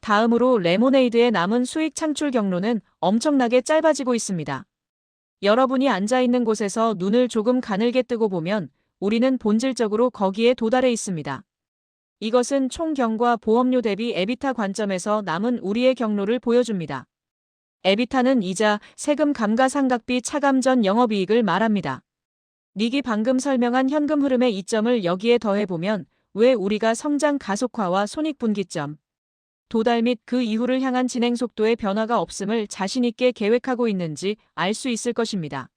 다음으로 레모네이드의 남은 수익 창출 경로는 엄청나게 짧아지고 있습니다. 여러분이 앉아있는 곳에서 눈을 조금 가늘게 뜨고 보면 우리는 본질적으로 거기에 도달해 있습니다. 이것은 총 경과 보험료 대비 에비타 관점에서 남은 우리의 경로를 보여줍니다. 에비타는 이자, 세금 감가상각비 차감 전 영업이익을 말합니다. 닉이 방금 설명한 현금 흐름의 이점을 여기에 더해보면 왜 우리가 성장 가속화와 손익분기점, 도달 및 그 이후를 향한 진행 속도의 변화가 없음을 자신있게 계획하고 있는지 알 수 있을 것입니다.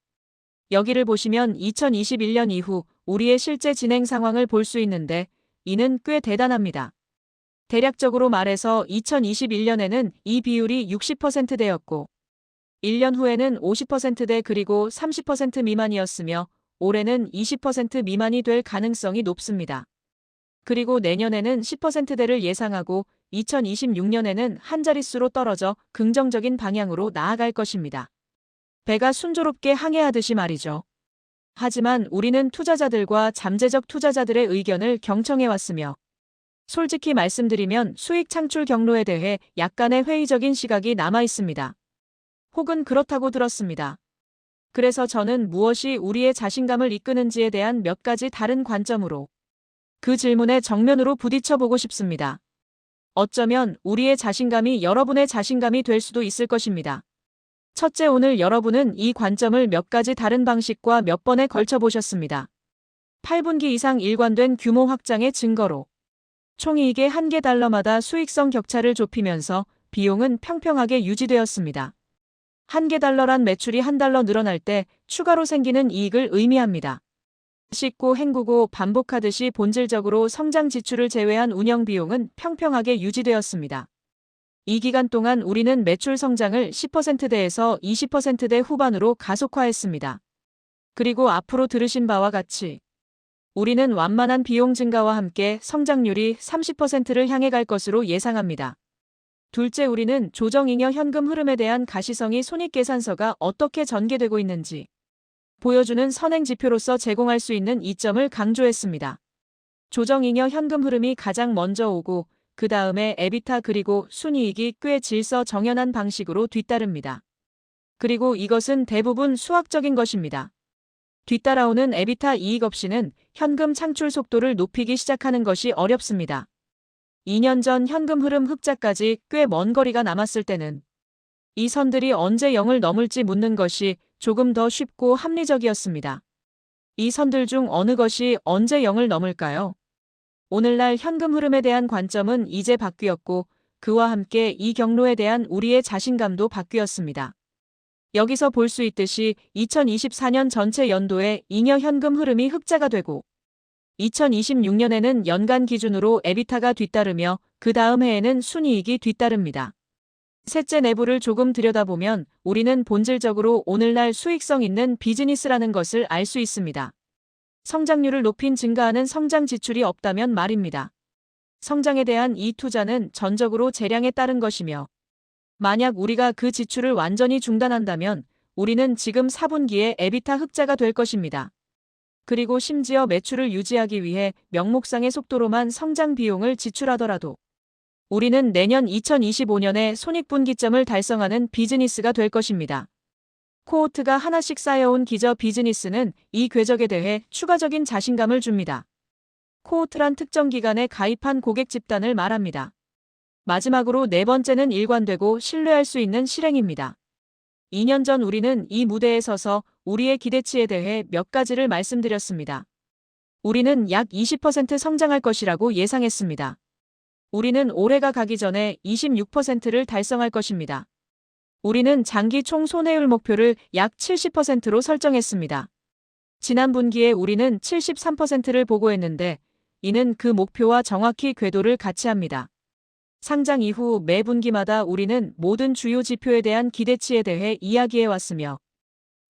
여기를 보시면 2021년 이후 우리의 실제 진행 상황을 볼 수 있는데 이는 꽤 대단합니다. 대략적으로 말해서 2021년에는 이 비율이 60%대였고 1년 후에는 50%대 그리고 30% 미만이었으며 올해는 20% 미만이 될 가능성이 높습니다. 그리고 내년에는 10%대를 예상하고 2026년에는 한 자릿수로 떨어져 긍정적인 방향으로 나아갈 것입니다. 배가 순조롭게 항해하듯이 말이죠. 하지만 우리는 투자자들과 잠재적 투자자들의 의견을 경청해왔으며 솔직히 말씀드리면 수익 창출 경로에 대해 약간의 회의적인 시각이 남아 있습니다. 혹은 그렇다고 들었습니다. 그래서 저는 무엇이 우리의 자신감을 이끄는지에 대한 몇 가지 다른 관점으로 그 질문에 정면으로 부딪혀 보고 싶습니다. 어쩌면 우리의 자신감이 여러분의 자신감이 될 수도 있을 것입니다. 첫째, 오늘 여러분은 이 관점을 몇 가지 다른 방식과 몇 번에 걸쳐 보셨습니다. 8분기 이상 일관된 규모 확장의 증거로 총이익의 1개 달러마다 수익성 격차를 좁히면서 비용은 평평하게 유지되었습니다. 1개 달러란 매출이 1달러 늘어날 때 추가로 생기는 이익을 의미합니다. 씻고 헹구고 반복하듯이 본질적으로 성장 지출을 제외한 운영 비용은 평평하게 유지되었습니다. 이 기간 동안 우리는 매출 성장을 10%대에서 20%대 후반으로 가속화했습니다. 그리고 앞으로 들으신 바와 같이 우리는 완만한 비용 증가와 함께 성장률이 30%를 향해 갈 것으로 예상합니다. 둘째, 우리는 조정잉여 현금 흐름에 대한 가시성이 손익계산서가 어떻게 전개되고 있는지 보여주는 선행 지표로서 제공할 수 있는 이점을 강조했습니다. 조정잉여 현금 흐름이 가장 먼저 오고 그 다음에 에비타 그리고 순이익이 꽤 질서정연한 방식으로 뒤따릅니다. 그리고 이것은 대부분 수학적인 것입니다. 뒤따라오는 에비타 이익 없이는 현금 창출 속도를 높이기 시작하는 것이 어렵습니다. 2년 전 현금 흐름 흑자까지 꽤 먼 거리가 남았을 때는 이 선들이 언제 0을 넘을지 묻는 것이 조금 더 쉽고 합리적이었습니다. 이 선들 중 어느 것이 언제 0을 넘을까요? 오늘날 현금 흐름에 대한 관점은 이제 바뀌었고 그와 함께 이 경로에 대한 우리의 자신감도 바뀌었습니다. 여기서 볼 수 있듯이 2024년 전체 연도에 잉여 현금 흐름이 흑자가 되고 2026년에는 연간 기준으로 에비타가 뒤따르며 그 다음 해에는 순이익이 뒤따릅니다. 셋째, 내부를 조금 들여다보면 우리는 본질적으로 오늘날 수익성 있는 비즈니스라는 것을 알 수 있습니다. 성장률을 높인 증가하는 성장 지출이 없다면 말입니다. 성장에 대한 이 투자는 전적으로 재량에 따른 것이며 만약 우리가 그 지출을 완전히 중단한다면 우리는 지금 4분기에 에비타 흑자가 될 것입니다. 그리고 심지어 매출을 유지하기 위해 명목상의 속도로만 성장 비용을 지출하더라도 우리는 내년 2025년에 손익분기점을 달성하는 비즈니스가 될 것입니다. 코호트가 하나씩 쌓여온 기저 비즈니스는 이 궤적에 대해 추가적인 자신감을 줍니다. 코호트란 특정 기간에 가입한 고객 집단을 말합니다. 마지막으로 네 번째는 일관되고 신뢰할 수 있는 실행입니다. 2년 전 우리는 이 무대에 서서 우리의 기대치에 대해 몇 가지를 말씀드렸습니다. 우리는 약 20% 성장할 것이라고 예상했습니다. 우리는 올해가 가기 전에 26%를 달성할 것입니다. 우리는 장기 총 손해율 목표를 약 70%로 설정했습니다. 지난 분기에 우리는 73%를 보고했는데 이는 그 목표와 정확히 궤도를 같이 합니다. 상장 이후 매 분기마다 우리는 모든 주요 지표에 대한 기대치에 대해 이야기해왔으며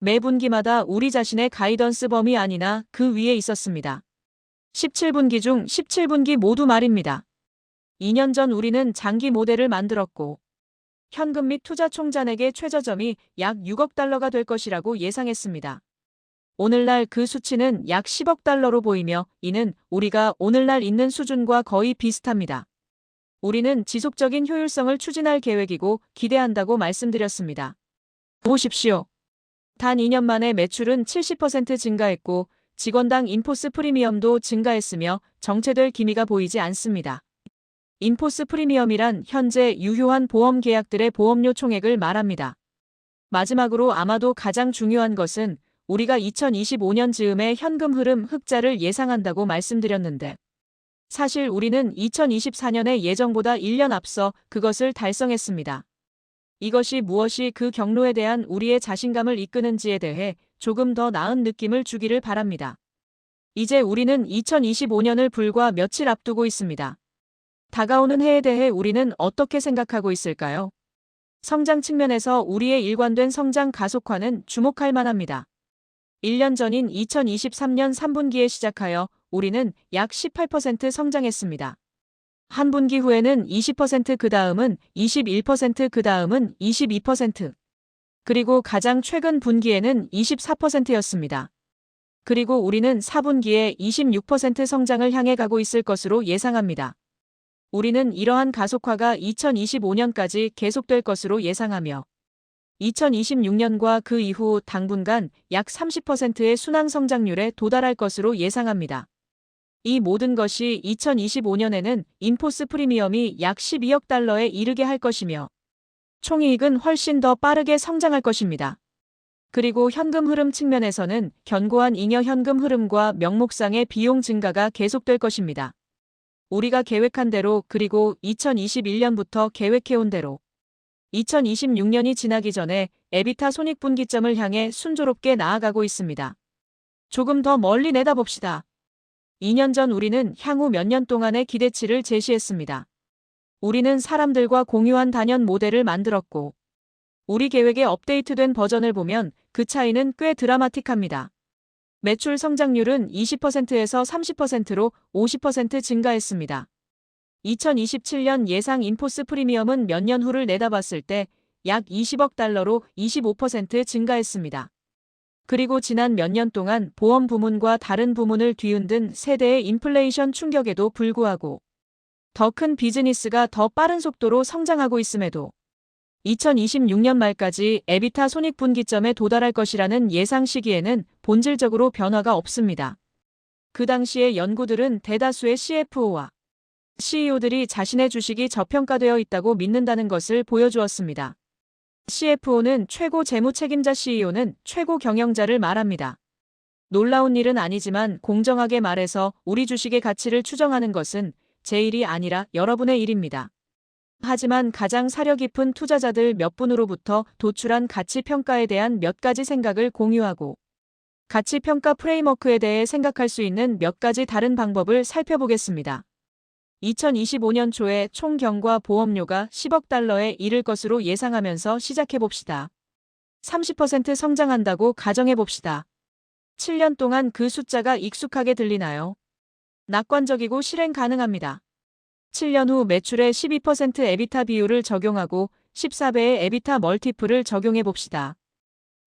매 분기마다 우리 자신의 가이던스 범위 안이나 그 위에 있었습니다. 17분기 중 17분기 모두 말입니다. 2년 전 우리는 장기 모델을 만들었고 현금 및 투자 총잔액의 최저점이 약 6억 달러가 될 것이라고 예상했습니다. 오늘날 그 수치는 약 10억 달러로 보이며 이는 우리가 오늘날 있는 수준과 거의 비슷합니다. 우리는 지속적인 효율성을 추진할 계획이고 기대한다고 말씀드렸습니다. 보십시오. 단 2년 만에 매출은 70% 증가했고 직원당 인포스 프리미엄도 증가했으며 정체될 기미가 보이지 않습니다. 인포스 프리미엄이란 현재 유효한 보험 계약들의 보험료 총액을 말합니다. 마지막으로 아마도 가장 중요한 것은 우리가 2025년 즈음에 현금 흐름 흑자를 예상한다고 말씀드렸는데 사실 우리는 2024년의 예정보다 1년 앞서 그것을 달성했습니다. 이것이 무엇이 그 경로에 대한 우리의 자신감을 이끄는지에 대해 조금 더 나은 느낌을 주기를 바랍니다. 이제 우리는 2025년을 불과 며칠 앞두고 있습니다. 다가오는 해에 대해 우리는 어떻게 생각하고 있을까요? 성장 측면에서 우리의 일관된 성장 가속화는 주목할 만합니다. 1년 전인 2023년 3분기에 시작하여 우리는 약 18% 성장했습니다. 한 분기 후에는 20%, 그 다음은 21%, 그 다음은 22%. 그리고 가장 최근 분기에는 24%였습니다. 그리고 우리는 4분기에 26% 성장을 향해 가고 있을 것으로 예상합니다. 우리는 이러한 가속화가 2025년까지 계속될 것으로 예상하며 2026년과 그 이후 당분간 약 30%의 순환 성장률에 도달할 것으로 예상합니다. 이 모든 것이 2025년에는 인포스 프리미엄이 약 12억 달러에 이르게 할 것이며 총이익은 훨씬 더 빠르게 성장할 것입니다. 그리고 현금 흐름 측면에서는 견고한 잉여 현금 흐름과 명목상의 비용 증가가 계속될 것입니다. 우리가 계획한 대로 그리고 2021년부터 계획해온 대로 2026년이 지나기 전에 에비타 손익분기점을 향해 순조롭게 나아가고 있습니다. 조금 더 멀리 내다봅시다. 2년 전 우리는 향후 몇 년 동안의 기대치를 제시했습니다. 우리는 사람들과 공유한 단연 모델을 만들었고 우리 계획의 업데이트된 버전을 보면 그 차이는 꽤 드라마틱합니다. 매출 성장률은 20%에서 30%로 50% 증가했습니다. 2027년 예상 인포스 프리미엄은 몇 년 후를 내다봤을 때 약 20억 달러로 25% 증가했습니다. 그리고 지난 몇 년 동안 보험 부문과 다른 부문을 뒤흔든 세대의 인플레이션 충격에도 불구하고 더 큰 비즈니스가 더 빠른 속도로 성장하고 있음에도 2026년 말까지 에비타 손익분기점에 도달할 것이라는 예상 시기에는 본질적으로 변화가 없습니다. 그 당시의 연구들은 대다수의 CFO와 CEO들이 자신의 주식이 저평가되어 있다고 믿는다는 것을 보여주었습니다. CFO는 최고 재무 책임자, CEO는 최고 경영자를 말합니다. 놀라운 일은 아니지만 공정하게 말해서 우리 주식의 가치를 추정하는 것은 제 일이 아니라 여러분의 일입니다. 하지만 가장 사려 깊은 투자자들 몇 분으로부터 도출한 가치 평가에 대한 몇 가지 생각을 공유하고 가치 평가 프레임워크에 대해 생각할 수 있는 몇 가지 다른 방법을 살펴보겠습니다. 2025년 초에 총 경과 보험료가 10억 달러에 이를 것으로 예상하면서 시작해봅시다. 30% 성장한다고 가정해봅시다. 7년 동안 그 숫자가 익숙하게 들리나요? 낙관적이고 실행 가능합니다. 7년 후 매출의 12% 에비타 비율을 적용하고 14배의 에비타 멀티플을 적용해봅시다.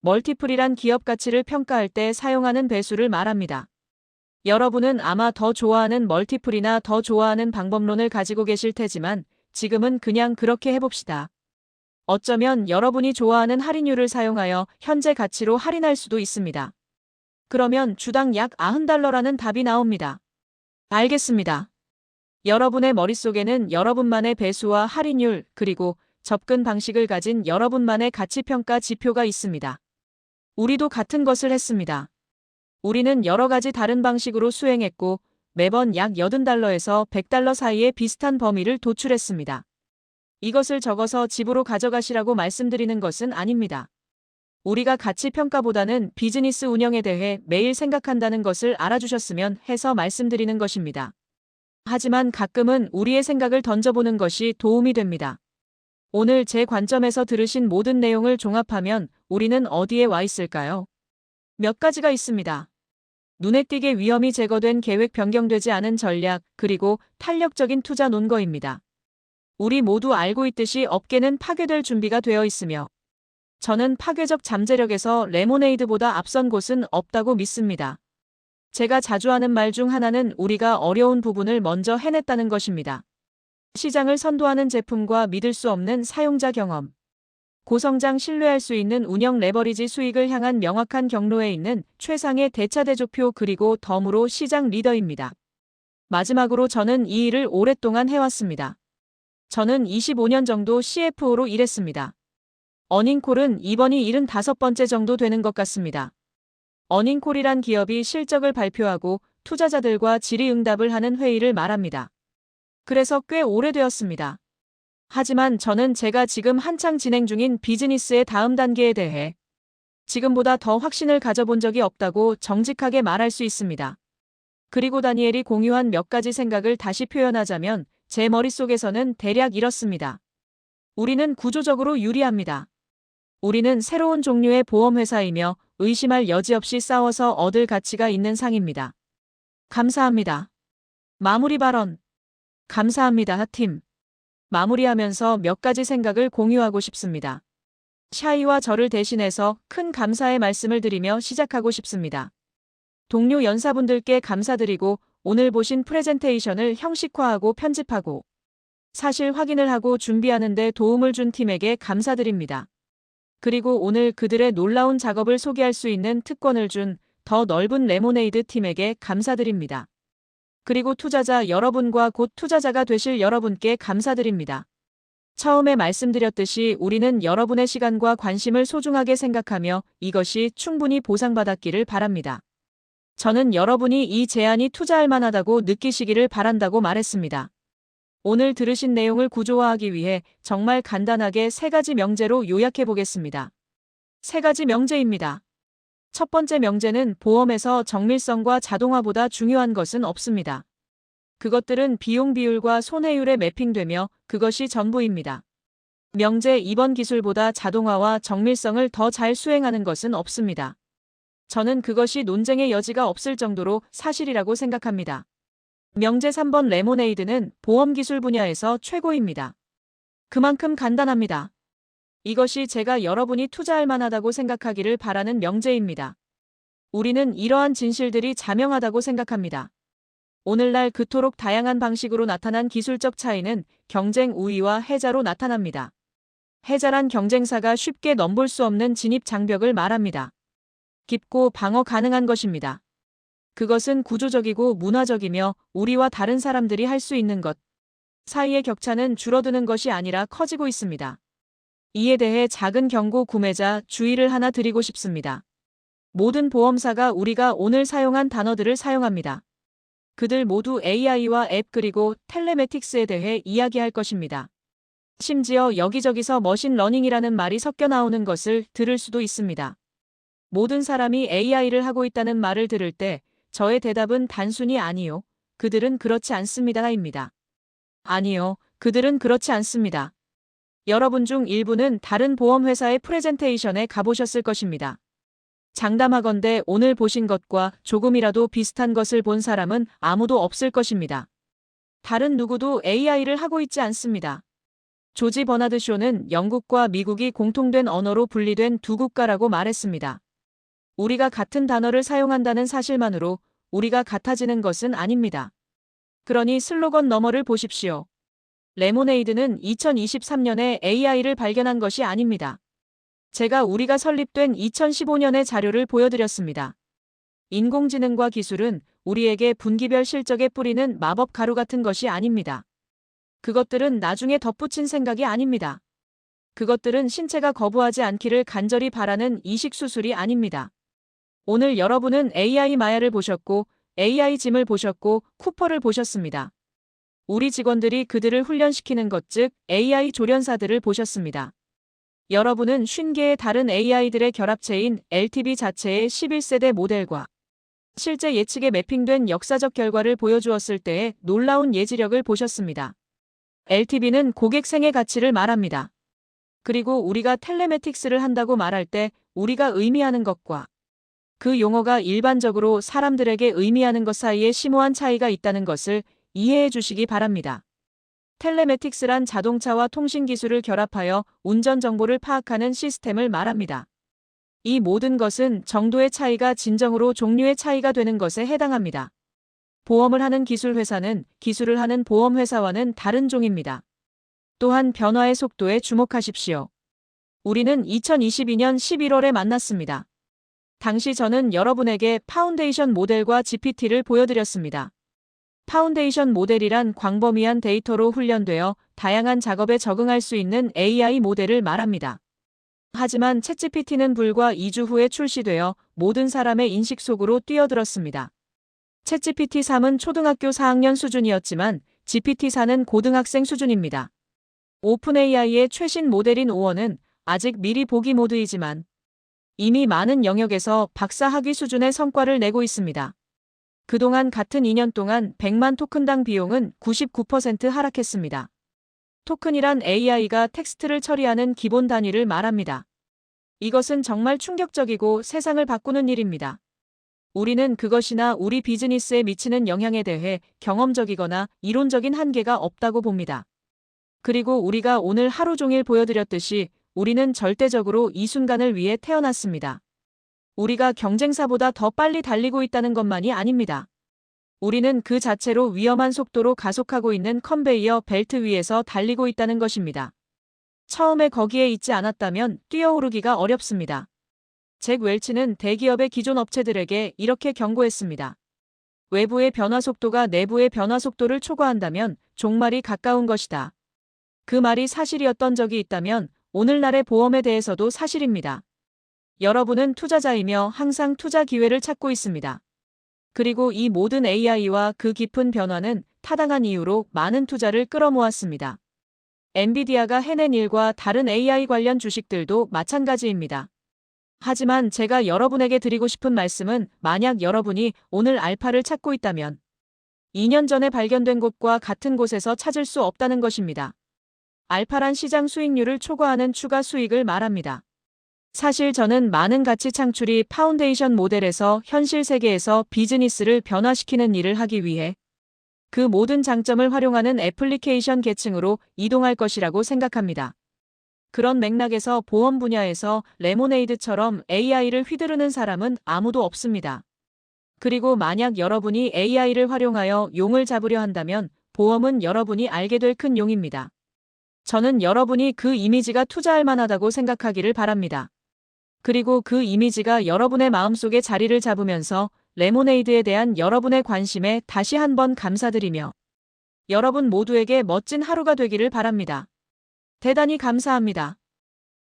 멀티플이란 기업 가치를 평가할 때 사용하는 배수를 말합니다. 여러분은 아마 더 좋아하는 멀티플이나 더 좋아하는 방법론을 가지고 계실 테지만 지금은 그냥 그렇게 해봅시다. 어쩌면 여러분이 좋아하는 할인율을 사용하여 현재 가치로 할인할 수도 있습니다. 그러면 주당 약 90달러라는 답이 나옵니다. 알겠습니다. 여러분의 머릿속에는 여러분만의 배수와 할인율 그리고 접근 방식을 가진 여러분만의 가치평가 지표가 있습니다. 우리도 같은 것을 했습니다. 우리는 여러 가지 다른 방식으로 수행했고 매번 약 80달러에서 100달러 사이의 비슷한 범위를 도출했습니다. 이것을 적어서 집으로 가져가시라고 말씀드리는 것은 아닙니다. 우리가 가치평가보다는 비즈니스 운영에 대해 매일 생각한다는 것을 알아주셨으면 해서 말씀드리는 것입니다. 하지만 가끔은 우리의 생각을 던져보는 것이 도움이 됩니다. 오늘 제 관점에서 들으신 모든 내용을 종합하면 우리는 어디에 와 있을까요? 몇 가지가 있습니다. 눈에 띄게 위험이 제거된 계획 변경되지 않은 전략 그리고 탄력적인 투자 논거입니다. 우리 모두 알고 있듯이 업계는 파괴될 준비가 되어 있으며 저는 파괴적 잠재력에서 레모네이드보다 앞선 곳은 없다고 믿습니다. 제가 자주 하는 말 중 하나는 우리가 어려운 부분을 먼저 해냈다는 것입니다. 시장을 선도하는 제품과 믿을 수 없는 사용자 경험. 고성장 신뢰할 수 있는 운영 레버리지 수익을 향한 명확한 경로에 있는 최상의 대차대조표 그리고 덤으로 시장 리더입니다. 마지막으로 저는 이 일을 오랫동안 해왔습니다. 저는 25년 정도 CFO로 일했습니다. 어닝콜은 이번이 75번째 정도 되는 것 같습니다. 어닝콜이란 기업이 실적을 발표하고 투자자들과 질의응답을 하는 회의를 말합니다. 그래서 꽤 오래되었습니다. 하지만 저는 제가 지금 한창 진행 중인 비즈니스의 다음 단계에 대해 지금보다 더 확신을 가져본 적이 없다고 정직하게 말할 수 있습니다. 그리고 다니엘이 공유한 몇 가지 생각을 다시 표현하자면 제 머릿속에서는 대략 이렇습니다. 우리는 구조적으로 유리합니다. 우리는 새로운 종류의 보험회사이며 의심할 여지 없이 싸워서 얻을 가치가 있는 상입니다. 감사합니다. 마무리 발언. 감사합니다, 팀. 마무리하면서 몇 가지 생각을 공유하고 싶습니다. 샤이와 저를 대신해서 큰 감사의 말씀을 드리며 시작하고 싶습니다. 동료 연사분들께 감사드리고 오늘 보신 프레젠테이션을 형식화하고 편집하고 사실 확인을 하고 준비하는 데 도움을 준 팀에게 감사드립니다. 그리고 오늘 그들의 놀라운 작업을 소개할 수 있는 특권을 준 더 넓은 레모네이드 팀에게 감사드립니다. 그리고 투자자 여러분과 곧 투자자가 되실 여러분께 감사드립니다. 처음에 말씀드렸듯이 우리는 여러분의 시간과 관심을 소중하게 생각하며 이것이 충분히 보상받았기를 바랍니다. 저는 여러분이 이 제안이 투자할 만하다고 느끼시기를 바란다고 말했습니다. 오늘 들으신 내용을 구조화하기 위해 정말 간단하게 3가지 명제로 요약해 보겠습니다. 3가지 명제입니다. 첫 번째 명제는 보험에서 정밀성과 자동화보다 중요한 것은 없습니다. 그것들은 비용 비율과 손해율에 매핑되며 그것이 전부입니다. 명제 2번 기술보다 자동화와 정밀성을 더 잘 수행하는 것은 없습니다. 저는 그것이 논쟁의 여지가 없을 정도로 사실이라고 생각합니다. 명제 3번 레모네이드는 보험 기술 분야에서 최고입니다. 그만큼 간단합니다. 이것이 제가 여러분이 투자할 만하다고 생각하기를 바라는 명제입니다. 우리는 이러한 진실들이 자명하다고 생각합니다. 오늘날 그토록 다양한 방식으로 나타난 기술적 차이는 경쟁 우위와 해자로 나타납니다. 해자란 경쟁사가 쉽게 넘볼 수 없는 진입 장벽을 말합니다. 깊고 방어 가능한 것입니다. 그것은 구조적이고 문화적이며 우리와 다른 사람들이 할 수 있는 것 사이의 격차는 줄어드는 것이 아니라 커지고 있습니다. 이에 대해 작은 경고 구매자 주의를 하나 드리고 싶습니다. 모든 보험사가 우리가 오늘 사용한 단어들을 사용합니다. 그들 모두 AI와 앱 그리고 텔레매틱스에 대해 이야기할 것입니다. 심지어 여기저기서 머신러닝이라는 말이 섞여 나오는 것을 들을 수도 있습니다. 모든 사람이 AI를 하고 있다는 말을 들을 때 저의 대답은 단순히 아니요. 그들은 그렇지 않습니다입니다. 아니요. 그들은 그렇지 않습니다. 여러분 중 일부는 다른 보험회사의 프레젠테이션에 가보셨을 것입니다. 장담하건대 오늘 보신 것과 조금이라도 비슷한 것을 본 사람은 아무도 없을 것입니다. 다른 누구도 AI를 하고 있지 않습니다. 조지 버나드 쇼는 영국과 미국이 공통된 언어로 분리된 두 국가라고 말했습니다. 우리가 같은 단어를 사용한다는 사실만으로 우리가 같아지는 것은 아닙니다. 그러니 슬로건 너머를 보십시오. 레모네이드는 2023년에 AI를 발견한 것이 아닙니다. 제가 우리가 설립된 2015년의 자료를 보여드렸습니다. 인공지능과 기술은 우리에게 분기별 실적에 뿌리는 마법 가루 같은 것이 아닙니다. 그것들은 나중에 덧붙인 생각이 아닙니다. 그것들은 신체가 거부하지 않기를 간절히 바라는 이식 수술이 아닙니다. 오늘 여러분은 AI 마야를 보셨고 AI 짐을 보셨고 쿠퍼를 보셨습니다. 우리 직원들이 그들을 훈련시키는 것 즉 AI 조련사들을 보셨습니다. 여러분은 50개의 다른 AI들의 결합체인 LTV 자체의 11세대 모델과 실제 예측에 매핑된 역사적 결과를 보여주었을 때의 놀라운 예지력을 보셨습니다. LTV는 고객 생애 가치를 말합니다. 그리고 우리가 텔레매틱스를 한다고 말할 때 우리가 의미하는 것과 그 용어가 일반적으로 사람들에게 의미하는 것 사이에 심오한 차이가 있다는 것을 이해해 주시기 바랍니다. 텔레매틱스란 자동차와 통신 기술을 결합하여 운전 정보를 파악하는 시스템을 말합니다. 이 모든 것은 정도의 차이가 진정으로 종류의 차이가 되는 것에 해당합니다. 보험을 하는 기술회사는 기술을 하는 보험회사와는 다른 종입니다. 또한 변화의 속도에 주목하십시오. 우리는 2022년 11월에 만났습니다. 당시 저는 여러분에게 파운데이션 모델과 GPT를 보여드렸습니다. 파운데이션 모델이란 광범위한 데이터로 훈련되어 다양한 작업에 적응할 수 있는 AI 모델을 말합니다. 하지만 챗GPT는 불과 2주 후에 출시되어 모든 사람의 인식 속으로 뛰어들었습니다. 챗GPT 3은 초등학교 4학년 수준이었지만 GPT-4는 고등학생 수준입니다. 오픈AI의 최신 모델인 5원은 아직 미리 보기 모드이지만 이미 많은 영역에서 박사 학위 수준의 성과를 내고 있습니다. 그동안 같은 2년 동안 100만 토큰당 비용은 99% 하락했습니다. 토큰이란 AI가 텍스트를 처리하는 기본 단위를 말합니다. 이것은 정말 충격적이고 세상을 바꾸는 일입니다. 우리는 그것이나 우리 비즈니스에 미치는 영향에 대해 경험적이거나 이론적인 한계가 없다고 봅니다. 그리고 우리가 오늘 하루 종일 보여드렸듯이 우리는 절대적으로 이 순간을 위해 태어났습니다. 우리가 경쟁사보다 더 빨리 달리고 있다는 것만이 아닙니다. 우리는 그 자체로 위험한 속도로 가속하고 있는 컨베이어 벨트 위에서 달리고 있다는 것입니다. 처음에 거기에 있지 않았다면 뛰어오르기가 어렵습니다. 잭 웰치는 대기업의 기존 업체들에게 이렇게 경고했습니다. 외부의 변화 속도가 내부의 변화 속도를 초과한다면 종말이 가까운 것이다. 그 말이 사실이었던 적이 있다면 오늘날의 보험에 대해서도 사실입니다. 여러분은 투자자이며 항상 투자 기회를 찾고 있습니다. 그리고 이 모든 AI와 그 깊은 변화는 타당한 이유로 많은 투자를 끌어모았습니다. 엔비디아가 해낸 일과 다른 AI 관련 주식들도 마찬가지입니다. 하지만 제가 여러분에게 드리고 싶은 말씀은 만약 여러분이 오늘 알파를 찾고 있다면 2년 전에 발견된 곳과 같은 곳에서 찾을 수 없다는 것입니다. 알파란 시장 수익률을 초과하는 추가 수익을 말합니다. 사실 저는 많은 가치 창출이 파운데이션 모델에서 현실 세계에서 비즈니스를 변화시키는 일을 하기 위해 그 모든 장점을 활용하는 애플리케이션 계층으로 이동할 것이라고 생각합니다. 그런 맥락에서 보험 분야에서 레모네이드처럼 AI를 휘두르는 사람은 아무도 없습니다. 그리고 만약 여러분이 AI를 활용하여 용을 잡으려 한다면 보험은 여러분이 알게 될 큰 용입니다. 저는 여러분이 그 이미지가 투자할 만하다고 생각하기를 바랍니다. 그리고 그 이미지가 여러분의 마음속에 자리를 잡으면서 레모네이드에 대한 여러분의 관심에 다시 한번 감사드리며 여러분 모두에게 멋진 하루가 되기를 바랍니다. 대단히 감사합니다.